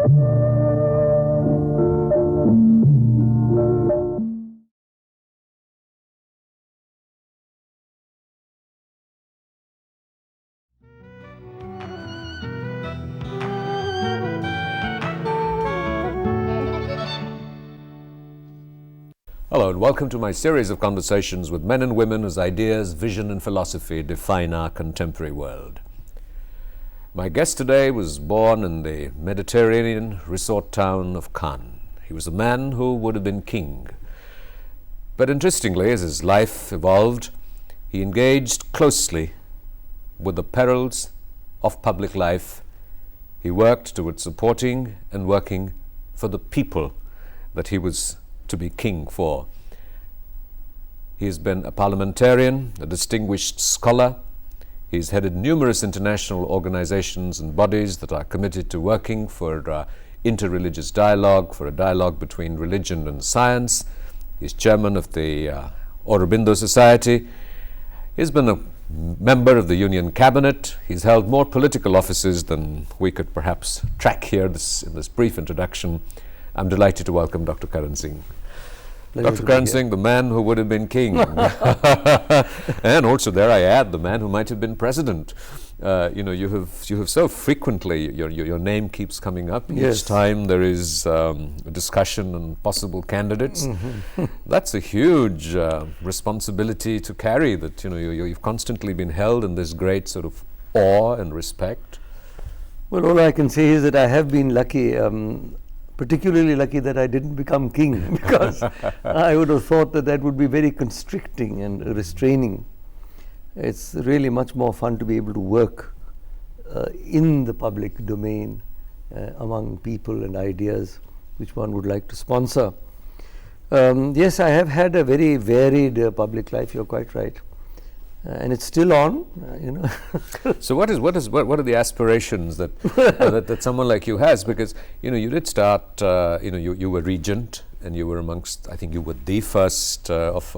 Hello and welcome to my series of conversations with men and women whose ideas, vision and philosophy define our contemporary world. My guest today was born in the Mediterranean resort town of Cannes. He was a man who would have been king. But interestingly, as his life evolved, he engaged closely with the perils of public life. He worked towards supporting and working for the people that he was to be king for. He has been a parliamentarian, a distinguished scholar. He's headed numerous international organizations and bodies that are committed to working for interreligious dialogue, for a dialogue between religion and science. He's chairman of the Aurobindo Society. He's been a member of the Union Cabinet. He's held more political offices than we could perhaps track here in this brief introduction. I'm delighted to welcome Dr. Karan Singh. Dr. Karan Singh, the man who would have been king. And also, dare I add, the man who might have been president. You have so frequently, your name keeps coming up. Yes. Each time there is a discussion on possible candidates. Mm-hmm. That's a huge responsibility to carry, that you've constantly been held in this great sort of awe and respect. Well, all I can say is that I have been lucky, particularly lucky that I didn't become king, because I would have thought that would be very constricting and restraining. It's really much more fun to be able to work in the public domain among people and ideas which one would like to sponsor. Yes, I have had a very varied public life, you're quite right. And it's still on, So what are the aspirations that that someone like you has? Because you did start. You were regent, and you were amongst. I think you were the first of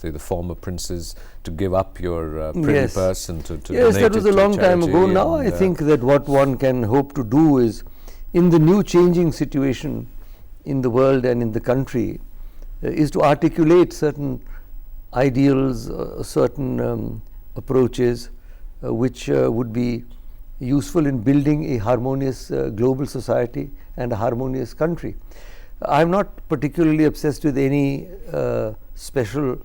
the former princes to give up your privy purse and to yes, donate that was it a long to time ago. charity. Now I think that what one can hope to do is, in the new changing situation in the world and in the country, is to articulate certain ideals, certain approaches which would be useful in building a harmonious global society and a harmonious country. I'm not particularly obsessed with any special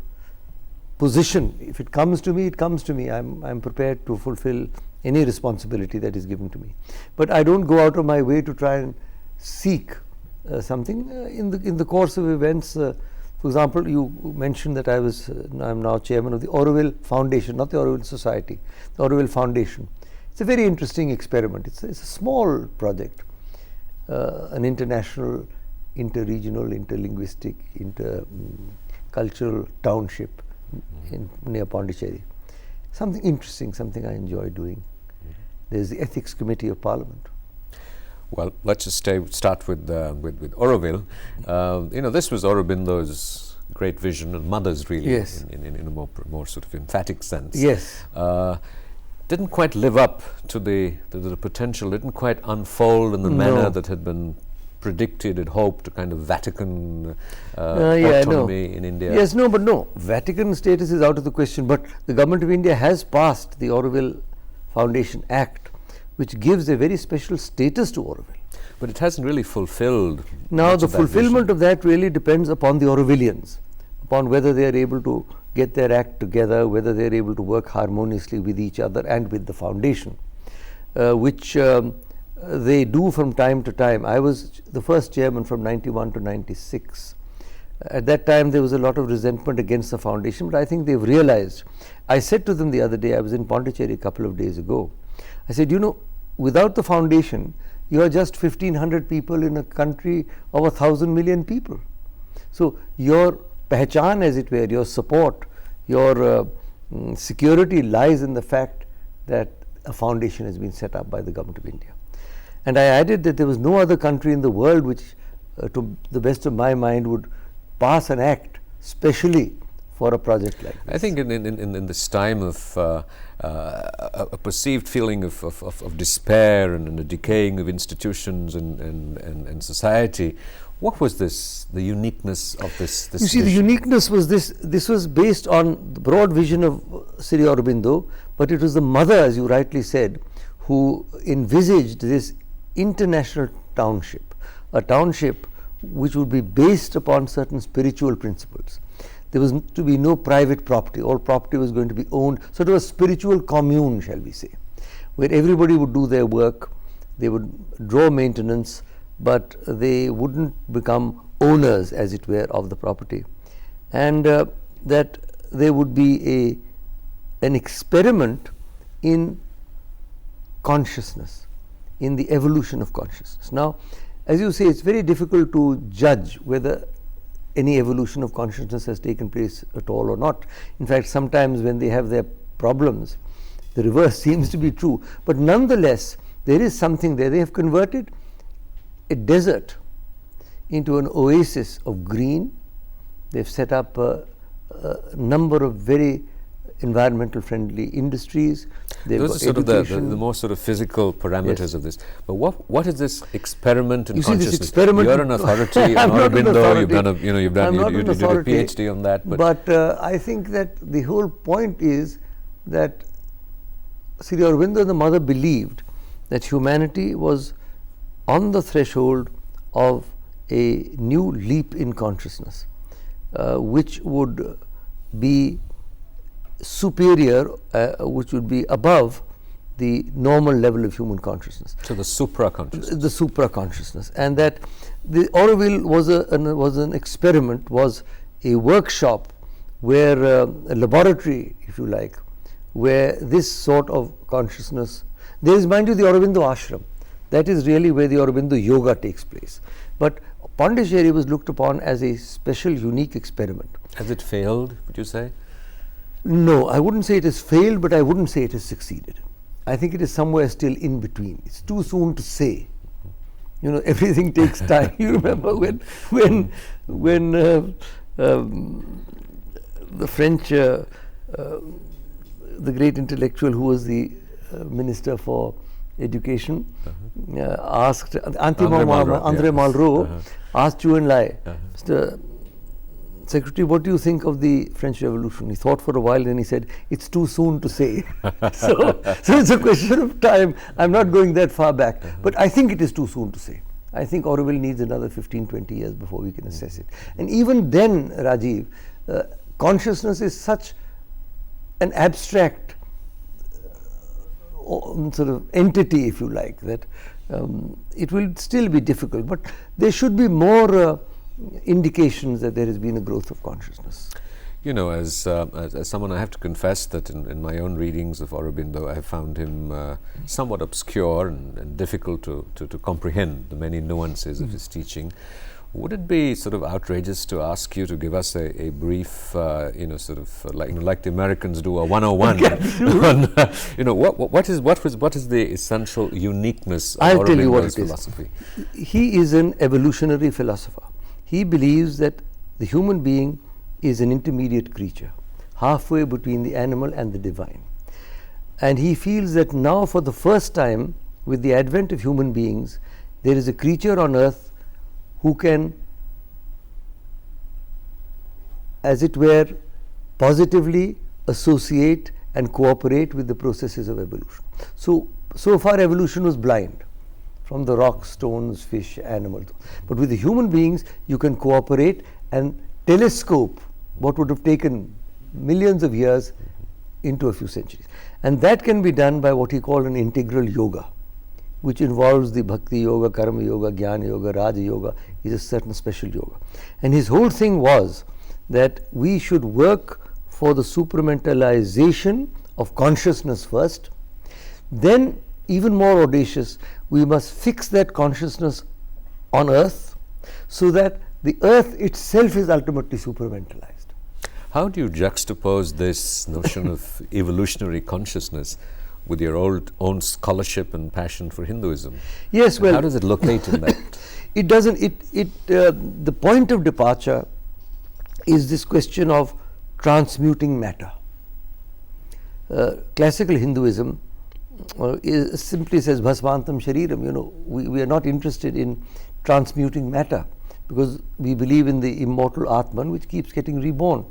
position. If it comes to me, it comes to me. I'm prepared to fulfill any responsibility that is given to me. But I don't go out of my way to try and seek something in the course of events. For example, you mentioned that I'm now chairman of the Auroville Foundation, not the Auroville Society, the Auroville Foundation. It's a very interesting experiment. It's a small project, an international, inter-regional, interlinguistic, inter-cultural township near Pondicherry. Something interesting, something I enjoy doing. There's the Ethics Committee of Parliament. Well, let's just start with Auroville. This was Aurobindo's great vision, and mother's really, yes, in a more sort of emphatic sense. Yes. Didn't quite live up to the potential. Didn't quite unfold in the manner that had been predicted and hoped. A kind of Vatican autonomy in India. Yes, but no. Vatican status is out of the question. But the government of India has passed the Auroville Foundation Act, which gives a very special status to Auroville. But it hasn't really fulfilled. Now the fulfillment of that really depends upon the Aurovillians, upon whether they are able to get their act together, whether they are able to work harmoniously with each other and with the foundation, which they do from time to time. I was the first chairman from 91 to 96. At that time there was a lot of resentment against the foundation, but I think they've realized. I said to them the other day, I was in Pondicherry a couple of days ago, I said, without the foundation, you are just 1,500 people in a country of 1,000 million people. So your pehchan, as it were, your support, your security lies in the fact that a foundation has been set up by the government of India. And I added that there was no other country in the world which, to the best of my mind, would pass an act specially for a project like this. I think in this time of a perceived feeling of despair and a decaying of institutions and society. What was the uniqueness of this? You see, the uniqueness was this was based on the broad vision of Sri Aurobindo, but it was the mother, as you rightly said, who envisaged this international township, a township which would be based upon certain spiritual principles. There was to be no private property, all property was going to be owned, sort of a spiritual commune, shall we say, where everybody would do their work, they would draw maintenance, but they wouldn't become owners, as it were, of the property, and that there would be an experiment in consciousness, in the evolution of consciousness. Now, as you say, it's very difficult to judge whether any evolution of consciousness has taken place at all or not. In fact, sometimes when they have their problems, the reverse seems to be true. But nonetheless, there is something there. They have converted a desert into an oasis of green. They've set up a number of very environmental friendly industries. Those are sort of the more sort of physical parameters, yes, of this. But what is this experiment in consciousness? This experiment, you're an authority on Aurobindo. You've done you did a PhD on that. But I think that the whole point is that Sri Aurobindo and the mother believed that humanity was on the threshold of a new leap in consciousness, which would be superior, which would be above the normal level of human consciousness. So the supra-consciousness. The supra-consciousness. And that the Auroville was an experiment, was a workshop where a laboratory, if you like, where this sort of consciousness, there is, mind you, the Aurobindo ashram. That is really where the Aurobindo yoga takes place. But Pondicherry was looked upon as a special, unique experiment. Has it failed, would you say? No, I wouldn't say it has failed, but I wouldn't say it has succeeded. I think it is somewhere still in between. It's too soon to say. You know, everything takes time. You remember when the French, the great intellectual who was the Minister for Education, asked André Malraux, asked Zhou Enlai, Mr. Secretary, what do you think of the French Revolution? He thought for a while, and he said, it's too soon to say. so it's a question of time. I'm not going that far back, but I think it is too soon to say. I think Auroville needs another 15-20 years before we can assess it. And even then, Rajiv, consciousness is such an abstract sort of entity, if you like, that it will still be difficult. But there should be more indications that there has been a growth of consciousness. You know, as someone, I have to confess that in my own readings of Aurobindo, I have found him somewhat obscure and difficult to comprehend the many nuances of his teaching. Would it be sort of outrageous to ask you to give us a brief, sort of like the Americans do, a 101 on, what is the essential uniqueness of Aurobindo's philosophy? He is an evolutionary philosopher. He believes that the human being is an intermediate creature, halfway between the animal and the divine. And he feels that now, for the first time, with the advent of human beings, there is a creature on earth who can, as it were, positively associate and cooperate with the processes of evolution. So far evolution was blind, from the rocks, stones, fish, animals. But with the human beings, you can cooperate and telescope what would have taken millions of years into a few centuries. And that can be done by what he called an integral yoga, which involves the Bhakti Yoga, Karma Yoga, Jnana Yoga, Raja Yoga, is a certain special yoga. And his whole thing was that we should work for the supramentalization of consciousness first, then, even more audacious, we must fix that consciousness on earth so that the earth itself is ultimately supramentalized. How do you juxtapose this notion of evolutionary consciousness with your own scholarship and passion for Hinduism? Yes, well, how does it locate in that? It doesn't. The point of departure is this question of transmuting matter. classical Hinduism simply says bhasmantam shariram. We are not interested in transmuting matter, because we believe in the immortal Atman which keeps getting reborn.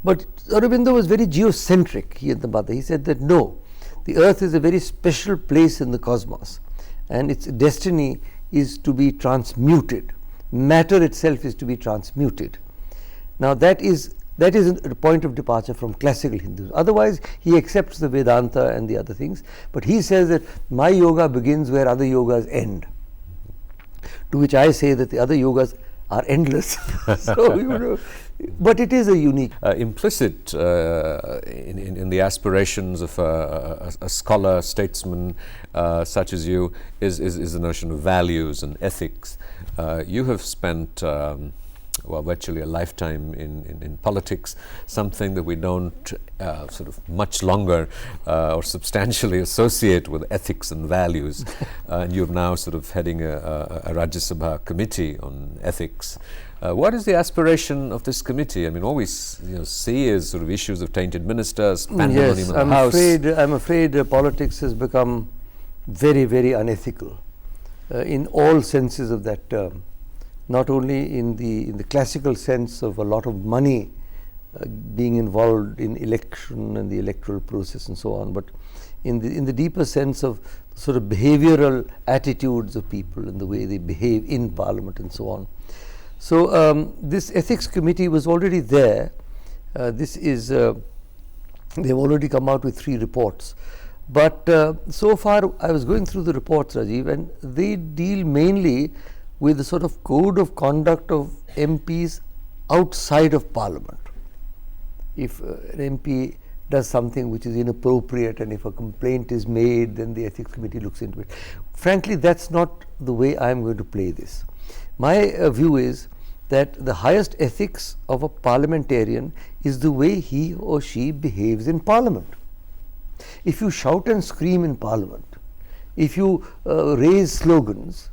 But Aurobindo was very geocentric, he and the mother. He said that no, the earth is a very special place in the cosmos, and its destiny is to be transmuted. Matter itself is to be transmuted. Now that is a point of departure from classical Hinduism. Otherwise, he accepts the Vedanta and the other things, but he says that my yoga begins where other yogas end. To which I say that the other yogas are endless. So, but it is a unique. Implicit in the aspirations of a scholar, statesman such as you is the notion of values and ethics. You have spent virtually a lifetime in politics, something that we don't sort of much longer or substantially associate with ethics and values. And you're now sort of heading a Rajya Sabha committee on ethics. What is the aspiration of this committee? I mean, all we see is sort of issues of tainted ministers, pandemonium Yes, in the House. I'm afraid politics has become very, very unethical in all senses of that term. Not only in the classical sense of a lot of money being involved in election and the electoral process and so on, but in the deeper sense of sort of behavioral attitudes of people and the way they behave in Parliament and so on. So this ethics committee was already there. They've already come out with 3 reports. But so far, I was going through the reports, Rajiv, and they deal mainly with the sort of code of conduct of MPs outside of Parliament. If an MP does something which is inappropriate and if a complaint is made, then the ethics committee looks into it. Frankly, that's not the way I am going to play this. My view is that the highest ethics of a parliamentarian is the way he or she behaves in Parliament. If you shout and scream in Parliament, if you raise slogans,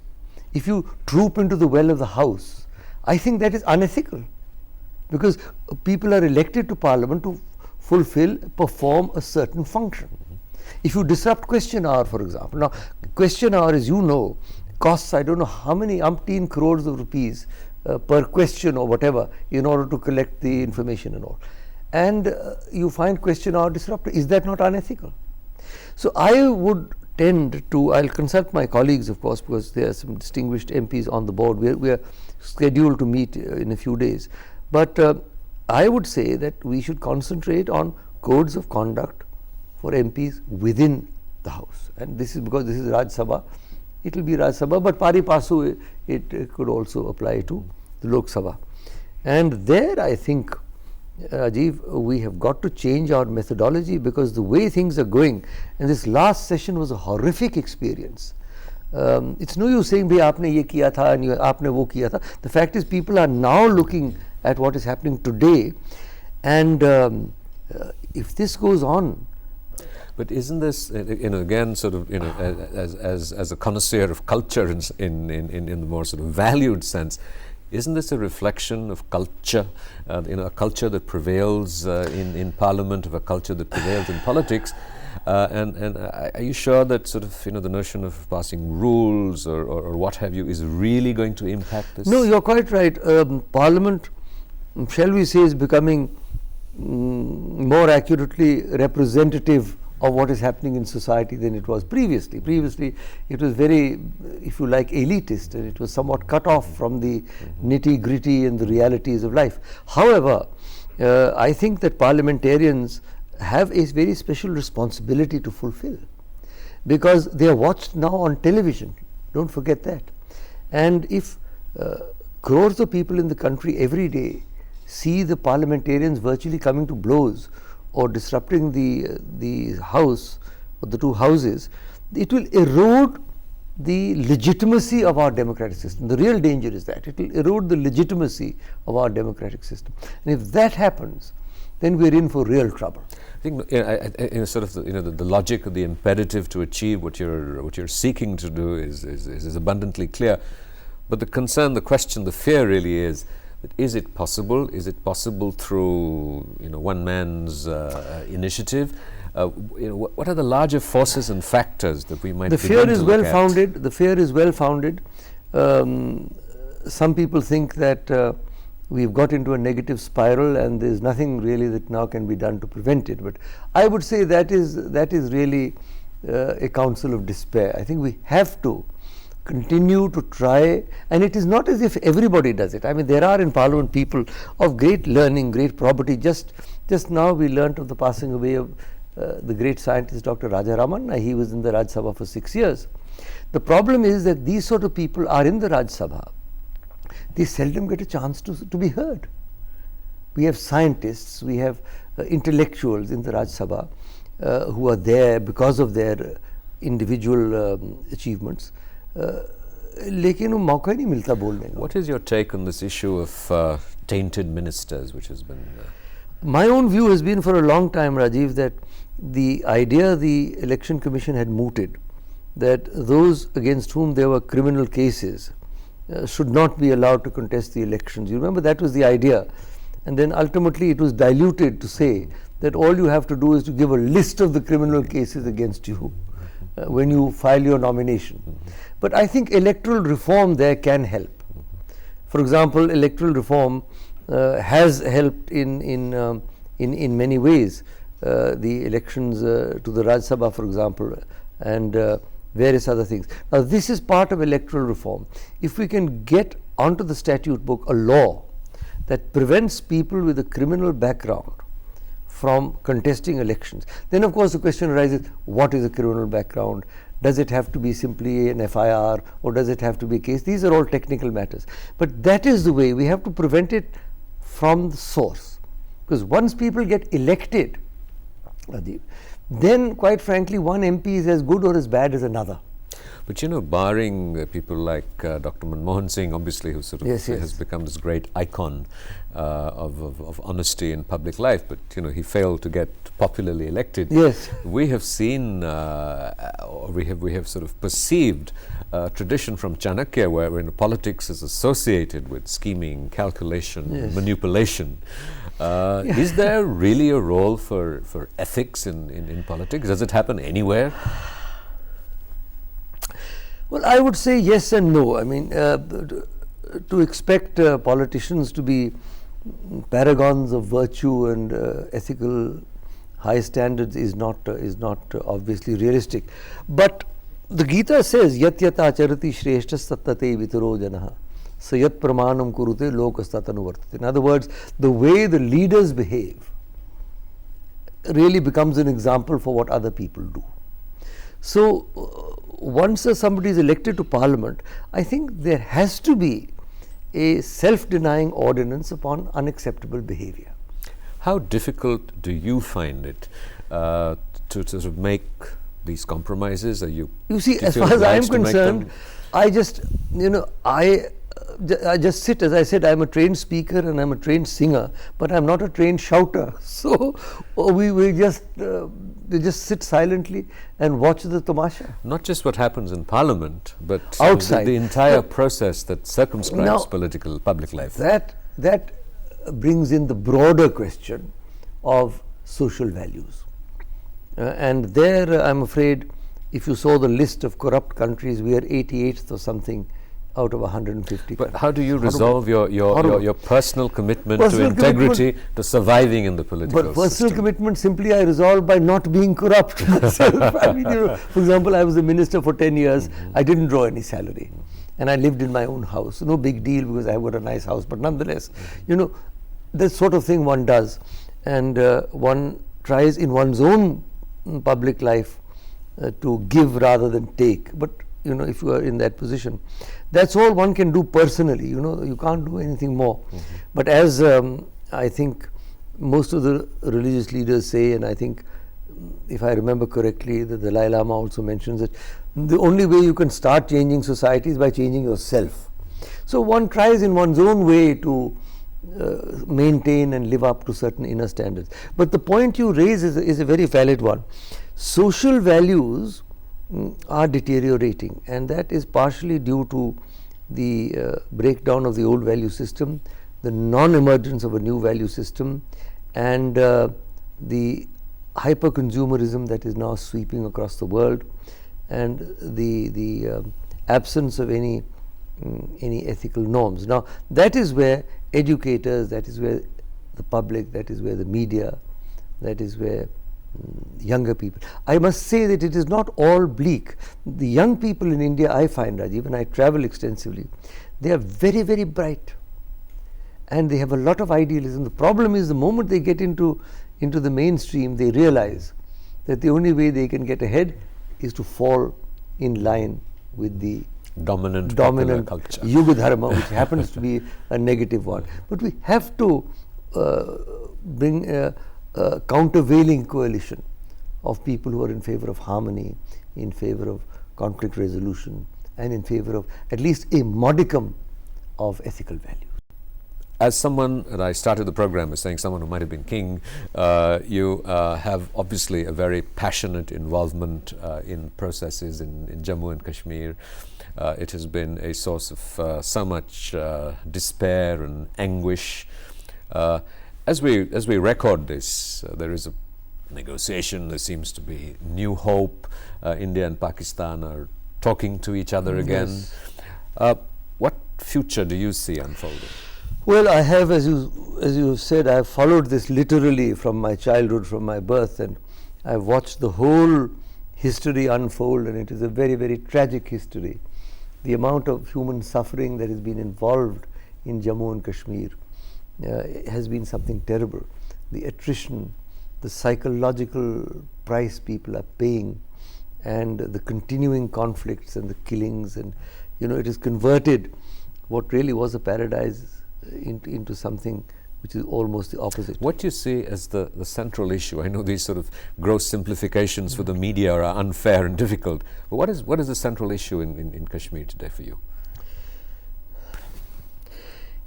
if you troop into the well of the House, I think that is unethical, because people are elected to Parliament to perform a certain function. If you disrupt question hour, for example, now question hour, as you know, costs I don't know how many umpteen crores of rupees per question or whatever in order to collect the information and all. And you find question hour disrupted. Is that not unethical? So I would tend to, I'll consult my colleagues, of course, because there are some distinguished MPs on the board. We are scheduled to meet in a few days. But I would say that we should concentrate on codes of conduct for MPs within the House. And this is because this is Rajya Sabha. It will be Rajya Sabha, but pari passu it could also apply to the Lok Sabha. And there I think, Rajiv, we have got to change our methodology, because the way things are going, and this last session was a horrific experience. It's no use saying, bhai aapne ye kiya tha and aapne wo kiya tha. The fact is, people are now looking at what is happening today, and if this goes on. But isn't this, again, sort of, as a connoisseur of culture in the more sort of valued sense, isn't this a reflection of culture, a culture that prevails in Parliament, of a culture that prevails in politics? And are you sure that sort of, the notion of passing rules or what have you is really going to impact this? No, you're quite right. Parliament, shall we say, is becoming more accurately representative of what is happening in society than it was previously. Previously, it was very, if you like, elitist, and it was somewhat cut off from the nitty-gritty and the realities of life. However, I think that parliamentarians have a very special responsibility to fulfill, because they are watched now on television. Don't forget that. And if crores of people in the country every day see the parliamentarians virtually coming to blows or disrupting the House or the 2 houses, it will erode the legitimacy of our democratic system. The real danger is that it will erode the legitimacy of our democratic system. And if that happens, then we're in for real trouble. I think sort of the logic of the imperative to achieve what you're seeking to do is abundantly clear. But the concern, the question, the fear really is But is it possible? Is it possible through one man's initiative? What are the larger forces and factors that we might? The fear is well founded. The fear is well founded. Some people think that we've got into a negative spiral and there's nothing really that now can be done to prevent it. But I would say that is really a counsel of despair. I think we have to continue to try, and it is not as if everybody does it. I mean, there are in Parliament people of great learning, great probity. Just now we learnt of the passing away of the great scientist Dr. Rajaraman. He was in the Rajya Sabha for 6 years. The problem is that these sort of people are in the Rajya Sabha. They seldom get a chance to be heard. We have scientists, we have intellectuals in the Rajya Sabha who are there because of their individual achievements. लेकिन वो मौका ही नहीं मिलता बोलने का. What is your take on this issue of tainted ministers, which has been? My own view has been for a long time, Rajiv, that the idea the Election Commission had mooted, that those against whom there were criminal cases should not be allowed to contest the elections. You remember that was the idea, and then ultimately it was diluted to say that all you have to do is to give a list of the criminal cases against you when you file your nomination. But I think electoral reform there can help. For example, electoral reform has helped in many ways. The elections to the Rajya Sabha, for example, and various other things. Now, this is part of electoral reform. If we can get onto the statute book a law that prevents people with a criminal background from contesting elections, then of course the question arises, what is a criminal background? Does it have to be simply an FIR or does it have to be a case? These are all technical matters. But that is the way we have to prevent it from the source. Because once people get elected, then quite frankly one MP is as good or as bad as another. But barring people like Dr. Manmohan Singh, obviously, who sort of has become this great icon of honesty in public life, but he failed to get popularly elected. Yes, we have seen, or we have sort of perceived tradition from Chanakya, where politics is associated with scheming, calculation, manipulation. Is there really a role for ethics in politics? Does it happen anywhere? Well, I would say yes and no. I mean, to expect politicians to be paragons of virtue and ethical high standards is not obviously realistic. But the Gita says, Yat yat acharati shreshtas tattate vitaro janaha sayat pramanam kurute lokastatanu. In other words, the way the leaders behave really becomes an example for what other people do. So, once somebody is elected to Parliament, I think there has to be a self-denying ordinance upon unacceptable behavior. How difficult do you find it to sort of make these compromises? You see, as far as I am concerned, I just sit, as I said, I am a trained speaker and I am a trained singer, but I am not a trained shouter. So we just sit silently and watch the tamasha. Not just what happens in Parliament, but outside the entire process that circumscribes political public life. That brings in the broader question of social values, and there I am afraid, if you saw the list of corrupt countries, we are 88th or something out of 150. But how do you resolve your personal commitment to integrity, to surviving in the political system? But personal commitment simply I resolve by not being corrupt myself. I mean, for example, I was a minister for 10 years. I didn't draw any salary, and I lived in my own house. No big deal because I've got a nice house. But nonetheless, that sort of thing one does, and one tries in one's own public life to give rather than take. But if you are in that position, that's all one can do personally. You can't do anything more. But as I think most of the religious leaders say, and I think if I remember correctly, the Dalai Lama also mentions that the only way you can start changing society is by changing yourself. So one tries in one's own way to maintain and live up to certain inner standards. But the point you raise is a very valid one. Social values are deteriorating, and that is partially due to the breakdown of the old value system, the non-emergence of a new value system, and the hyper-consumerism that is now sweeping across the world, and the absence of any ethical norms. Now, that is where educators, that is where the public, that is where the media, that is where younger people. I must say that it is not all bleak. The young people in India, I find, Rajiv, and I travel extensively, they are very, very bright, and they have a lot of idealism. The problem is, the moment they get into the mainstream, they realize that the only way they can get ahead is to fall in line with the dominant popular culture, Yuga Dharma, which happens to be a negative one. But we have to bring a countervailing coalition of people who are in favor of harmony, in favor of conflict resolution, and in favor of at least a modicum of ethical values. As someone, and I started the program as saying someone who might have been king, you have obviously a very passionate involvement in processes in Jammu and Kashmir. It has been a source of so much despair and anguish. As we record this, there is a negotiation. There seems to be new hope. India and Pakistan are talking to each other again. Yes. What future do you see unfolding? Well, I have, as you said, I have followed this literally from my childhood, from my birth, and I have watched the whole history unfold, and it is a very, very tragic history. The amount of human suffering that has been involved in Jammu and Kashmir has been something terrible. The attrition, the psychological price people are paying, and the continuing conflicts and the killings, and it has converted what really was a paradise into something which is almost the opposite. What do you see as the central issue? I know these sort of gross simplifications for the media are unfair and difficult, but what is the central issue in Kashmir today for you?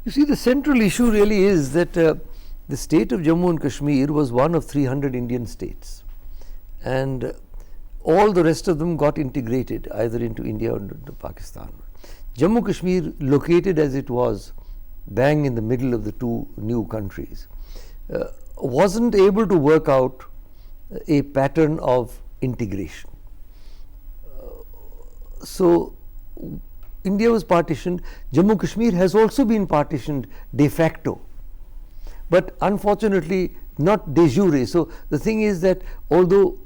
You see, the central issue really is that the state of Jammu and Kashmir was one of 300 Indian states, and all the rest of them got integrated either into India or into Pakistan. Jammu Kashmir, located as it was bang in the middle of the two new countries, wasn't able to work out a pattern of integration. So India was partitioned. Jammu Kashmir has also been partitioned de facto, but unfortunately not de jure. So the thing is that although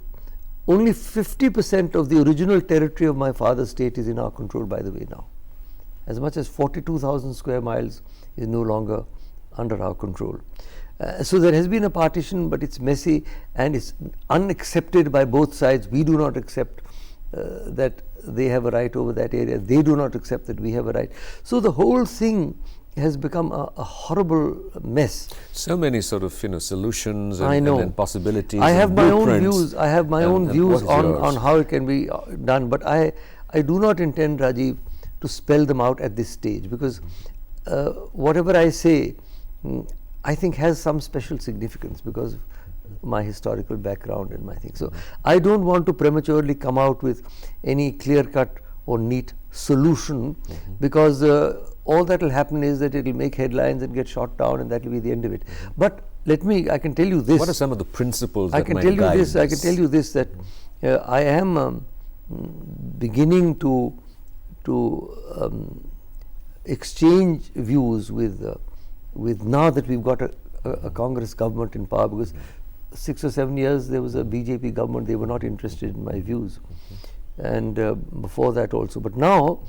only 50% of the original territory of my father's state is in our control, by the way, now, as much as 42,000 square miles is no longer under our control. So there has been a partition, but it's messy and it's unaccepted by both sides. We do not accept that they have a right over that area. They do not accept that we have a right. So the whole thing has become a horrible mess. So many sort of solutions and possibilities. I have and my own blueprints. views. I have my own views on how it can be done, but I do not intend, Rajiv, to spell them out at this stage, because whatever I say, I think has some special significance because of my historical background and my thing. So I don't want to prematurely come out with any clear-cut or neat solution, because all that will happen is that it will make headlines and get shot down, and that will be the end of it. But I can tell you this. What are some of the principles I that can might tell you guide this. I can tell you this, that I am beginning to exchange views with now that we've got a Congress government in power, because 6 or 7 years there was a BJP government. They were not interested in my views, and before that also. But now,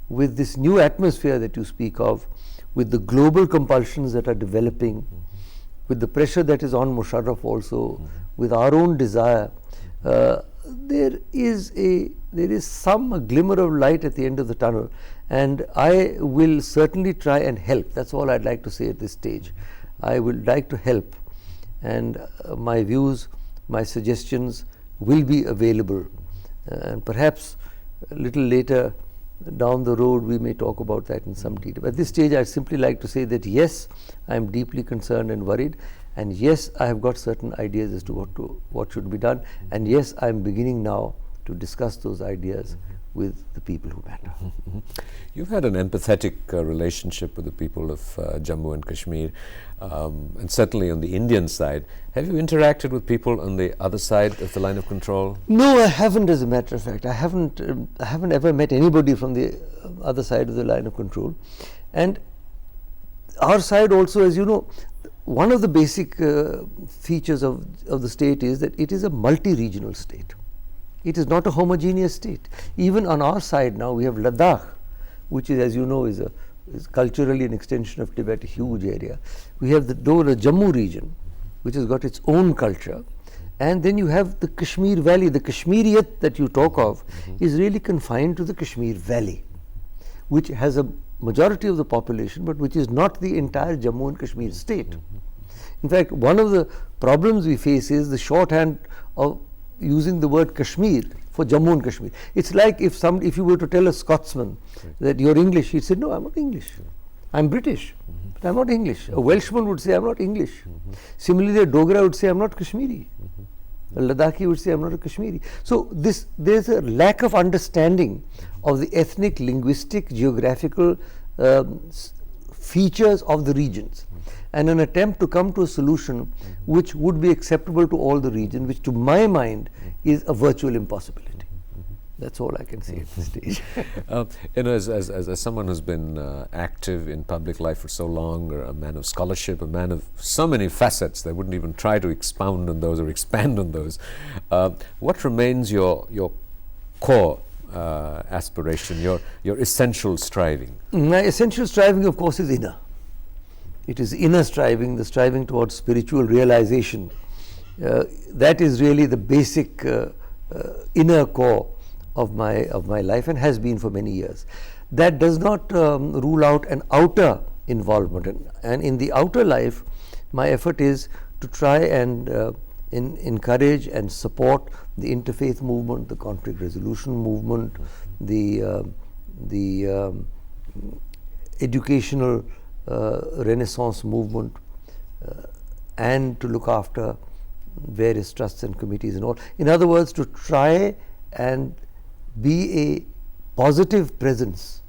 with this new atmosphere that you speak of, with the global compulsions that are developing, with the pressure that is on Musharraf also, with our own desire, there is some glimmer of light at the end of the tunnel, and I will certainly try and help. That's all I'd like to say at this stage. I would like to help, and my views, my suggestions will be available, and perhaps a little later down the road we may talk about that in some detail. But at this stage I'd simply like to say that yes, I am deeply concerned and worried, and yes, I have got certain ideas as to what should be done, and yes, I am beginning now to discuss those ideas with the people who matter. You've had an empathetic relationship with the people of Jammu and Kashmir, and certainly on the Indian side. Have you interacted with people on the other side of the line of control? No, I haven't, as a matter of fact. I haven't ever met anybody from the other side of the line of control. And our side also, as you know, one of the basic features of the state is that it is a multi-regional state. It is not a homogeneous state. Even on our side now, we have Ladakh, which is, as you know, is culturally an extension of Tibet, a huge area. We have the Jammu region, which has got its own culture. And then you have the Kashmir Valley. The Kashmiriyat that you talk of is really confined to the Kashmir Valley, which has a majority of the population, but which is not the entire Jammu and Kashmir state. In fact, one of the problems we face is the shorthand of using the word Kashmir for Jammu and Kashmir. It's like if you were to tell a Scotsman that you're English, he'd say, no, I'm not English. I'm British, but I'm not English. A Welshman would say, I'm not English. Similarly, a Dogra would say, I'm not Kashmiri. A Ladakhi would say, I'm not a Kashmiri. So there's a lack of understanding of the ethnic, linguistic, geographical features of the regions, and an attempt to come to a solution which would be acceptable to all the region, which to my mind is a virtual impossibility. That's all I can say at this stage. As someone who's been active in public life for so long, or a man of scholarship, a man of so many facets, they wouldn't even try to expound on those or expand on those. What remains your core aspiration, your essential striving? My essential striving, of course, is inner. It is inner striving, the striving towards spiritual realization. That is really the basic inner core of my life, and has been for many years. That does not rule out an outer involvement, and in the outer life, my effort is to try and encourage and support the interfaith movement, the conflict resolution movement, the educational Renaissance movement, and to look after various trusts and committees and all. In other words, to try and be a positive presence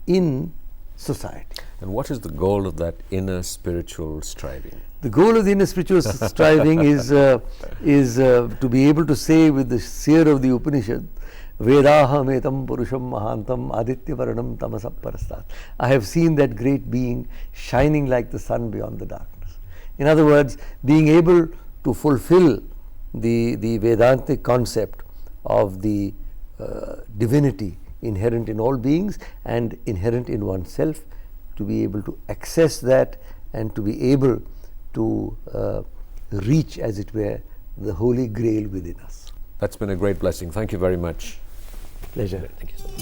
in society. And what is the goal of that inner spiritual striving? The goal of the inner spiritual striving is to be able to say with the seer of the Upanishad, Vedaham etam purusham mahantam aditya varanam tamasa parastat. I have seen that great being shining like the sun beyond the darkness. In other words, being able to fulfill the Vedantic concept of the divinity inherent in all beings and inherent in oneself, to be able to access that and to be able to reach, as it were, the holy grail within us. That's been a great blessing. Thank you very much. Pleasure. Thank you so much.